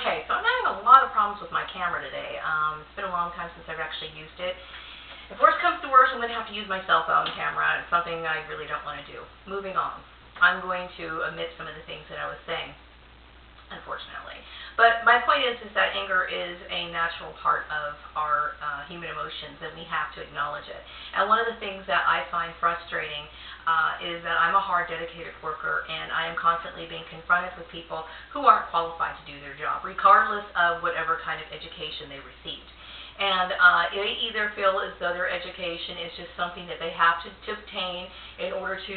Okay, so I'm having a lot of problems with my camera today. It's been a long time since I've actually used it. If worse comes to worse, I'm going to have to use my cell phone camera. It's something I really don't want to do. Moving on. I'm going to omit some of the things that I was saying, unfortunately. But my point is that anger is a natural part of our human emotions, and we have to acknowledge it. And one of the things that I find frustrating is that I'm a hard, dedicated worker, and I am constantly being confronted with people who aren't qualified to do their job, regardless of whatever kind of education they received. And they either feel as though their education is just something that they have to obtain in order to,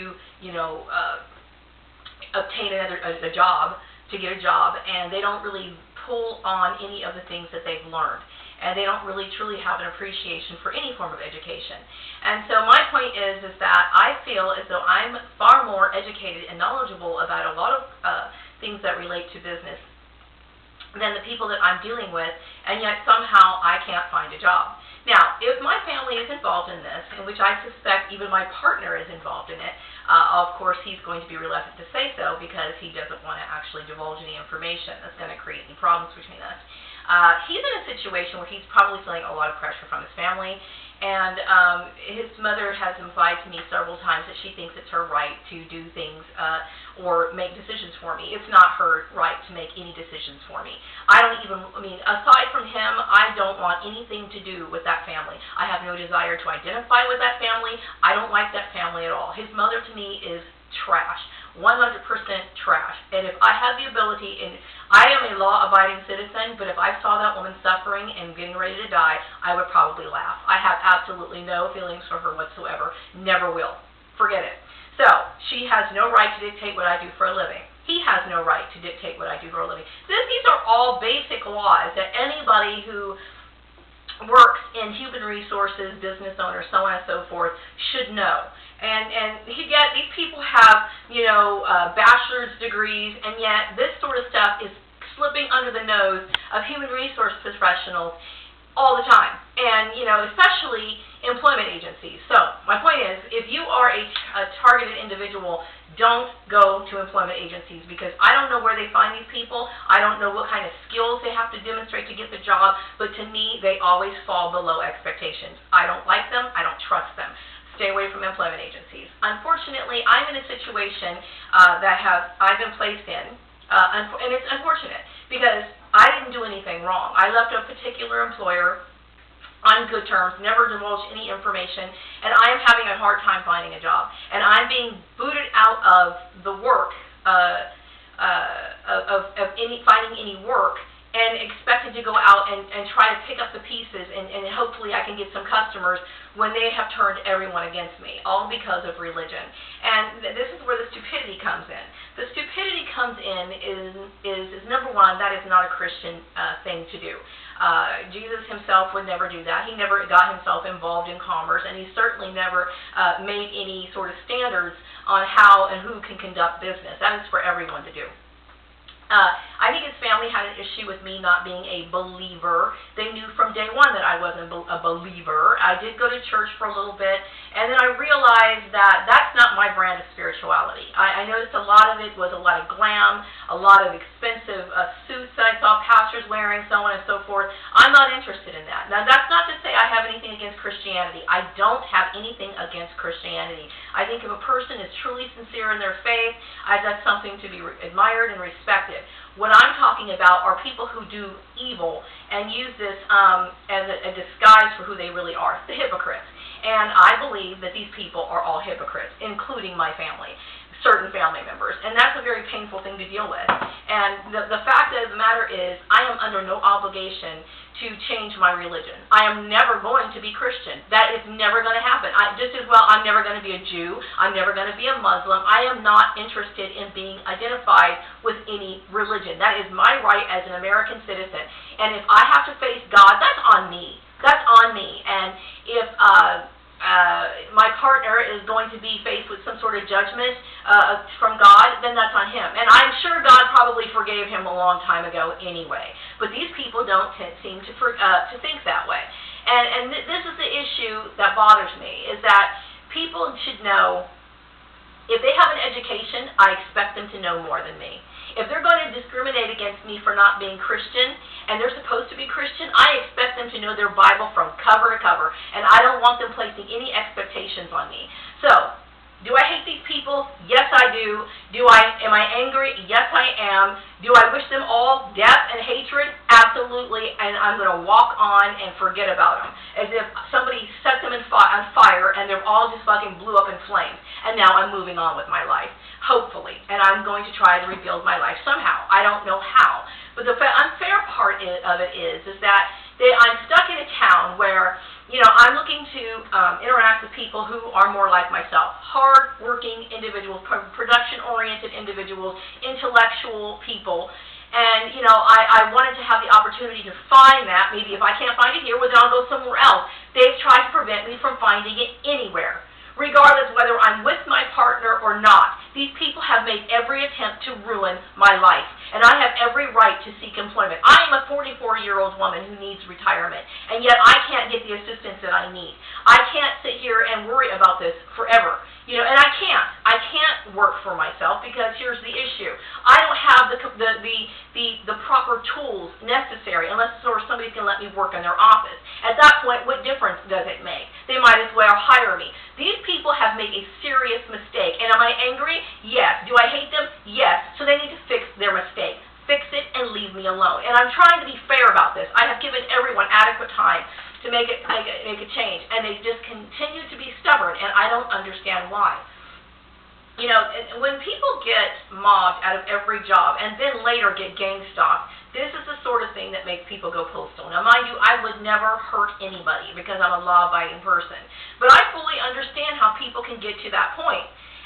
obtain a job, to get a job, and they don't really pull on any of the things that they've learned. And they don't really truly have an appreciation for any form of education. And so my point is that I feel as though I'm far more educated and knowledgeable about a lot of things that relate to business than the people that I'm dealing with, and yet somehow I can't find a job. Now, if my family is involved in this, in which I suspect even my partner is involved in it, of course he's going to be reluctant to say so because he doesn't want to actually divulge any information that's going to create any problems between us. He's in a situation where he's probably feeling a lot of pressure from his family, and his mother has implied to me several times that she thinks it's her right to do things or make decisions for me. It's not her right to make any decisions for me. Aside from him, I don't want anything to do with that family. I have no desire to identify with that family. I don't like that family at all. His mother to me is trash. 100% trash. And if I had the ability, and I am a law-abiding citizen, but if I saw that woman suffering and getting ready to die, I would probably laugh. I have absolutely no feelings for her whatsoever. Never will. Forget it. So, she has no right to dictate what I do for a living. He has no right to dictate what I do for a living. These are all basic laws that anybody who works in human resources, business owners, so on and so forth, should know. And yet these people have, bachelor's degrees, and yet this sort of stuff is slipping under the nose of human resource professionals all the time, and, especially employment agencies. So my point is, if you are a targeted individual, don't go to employment agencies, because I don't know where they find these people. I don't know what kind of skills they have to demonstrate to get the job, but to me, they always fall below expectations. I don't like them. I don't trust them. Stay away from employment agencies. Unfortunately, I'm in a situation I've been placed in, and it's unfortunate because I didn't do anything wrong. I left a particular employer on good terms, never divulged any information, and I am having a hard time finding a job. And I'm being booted out of the work, finding any work, and expected to go out and try to pick up the pieces, and hopefully I can get some customers when they have turned everyone against me, all because of religion. And this is where the stupidity comes in. The stupidity comes in is number one, that is not a Christian thing to do. Jesus himself would never do that. He never got himself involved in commerce, and he certainly never made any sort of standards on how and who can conduct business. That is for everyone to do. I think his family had an issue with me not being a believer. They knew from day one that I wasn't a believer. I did go to church for a little bit, and then I realized that that's not my brand of spirituality. I noticed a lot of it was a lot of glam, a lot of expensive suits that I saw pastors wearing, so on and so forth. I'm not interested in that. Now, that's not to say I have anything against Christianity. I don't have anything against Christianity. I think if a person is truly sincere in their faith, that's something to be admired and respected. What I'm talking about are people who do evil and use this as a disguise for who they really are, the hypocrites. And I believe that these people are all hypocrites, including my family, certain family members. And that's a very painful thing to deal with. And the fact of the matter is, I am under no obligation to change my religion. I am never going to be Christian. That is never going to happen. Just as well, I'm never going to be a Jew. I'm never going to be a Muslim. I am not interested in being identified with any religion. That is my right as an American citizen. And if I have to face God, that's on me. That's on me. And if my partner is going to be faced with some sort of judgment from God, then that's on him. And I'm sure God probably forgave him a long time ago anyway. But these people don't seem to think that way. And this is the issue that bothers me, is that people should know, if they have an education, I expect them to know more than me. If they're going to discriminate against me for not being Christian, and they're supposed to be Christian, I expect them to know their Bible from cover to cover, and I don't want them placing any expectations on me. So, do I hate these people? Yes, I do. Am I angry? Yes, I am. Do I wish them all death and hatred? Absolutely, and I'm going to walk on and forget about them, as if somebody set them on fire and they're all just fucking blew up in flames, and now I'm moving on with my life, hopefully, and I'm going to try to rebuild my life somehow. I don't know how, but the unfair part of it is that I'm stuck in a town where, I'm looking to interact with people who are more like myself, hard-working individuals, production-oriented individuals, intellectual people, and, I wanted to have the opportunity to find that. Maybe if I can't find it here, well, then I'll go somewhere else. They've tried to prevent me from finding it anywhere, regardless whether I'm with my partner or not. These people have made every attempt to ruin my life, and I have every right to seek employment. I am a 44-year-old woman who needs retirement, and yet I can't get the assistance that I need. I can't sit here and worry about this forever. And I can't work for myself, because here's the issue. I don't have the proper tools necessary unless somebody's going to let me work in their office. At that point, what difference does it make? They might as well hire me. These people have made a serious mistake. And am I angry? Yes. Do I hate them? Yes. So they need to fix their mistake. Fix it and leave me alone. And I'm trying to be fair about this. I have given everyone adequate time to make a change, and they just continue to be stubborn, and I don't understand why. When people get mobbed out of every job and then later get gang stalked, this is the sort of thing that makes people go postal. Now, mind you, I would never hurt anybody because I'm a law-abiding person, but I fully understand how people can get to that point.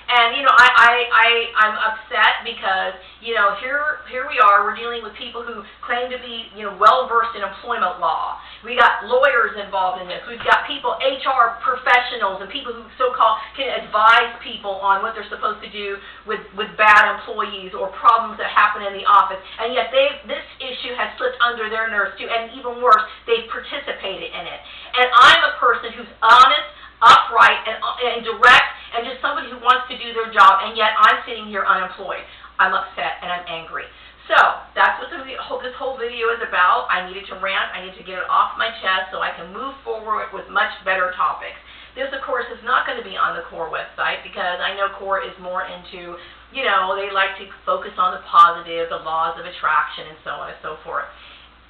And, I'm upset because, here we are, we're dealing with people who claim to be, well-versed in employment law. We got lawyers involved in this. We've got people, HR professionals, and people who so-called can advise people on what they're supposed to do with bad employees or problems that happen in the office. And yet this issue has slipped under their nerves, too. And even worse, they've participated in it. And I'm a person who's honest, upright, and direct, and just somebody who wants to do their job, and yet I'm sitting here unemployed. I'm upset and I'm angry. So that's what this whole video is about. I needed to rant. I need to get it off my chest so I can move forward with much better topics. This, of course, is not going to be on the CORE website, because I know CORE is more into, they like to focus on the positive, the laws of attraction, and so on and so forth.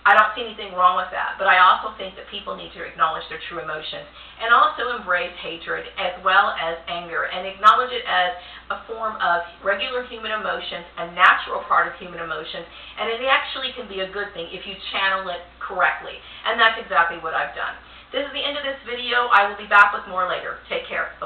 I don't see anything wrong with that, but I also think that people need to acknowledge their true emotions and also embrace hatred as well as anger, and acknowledge it as a form of regular human emotions, a natural part of human emotions, and it actually can be a good thing if you channel it correctly, and that's exactly what I've done. This is the end of this video. I will be back with more later. Take care.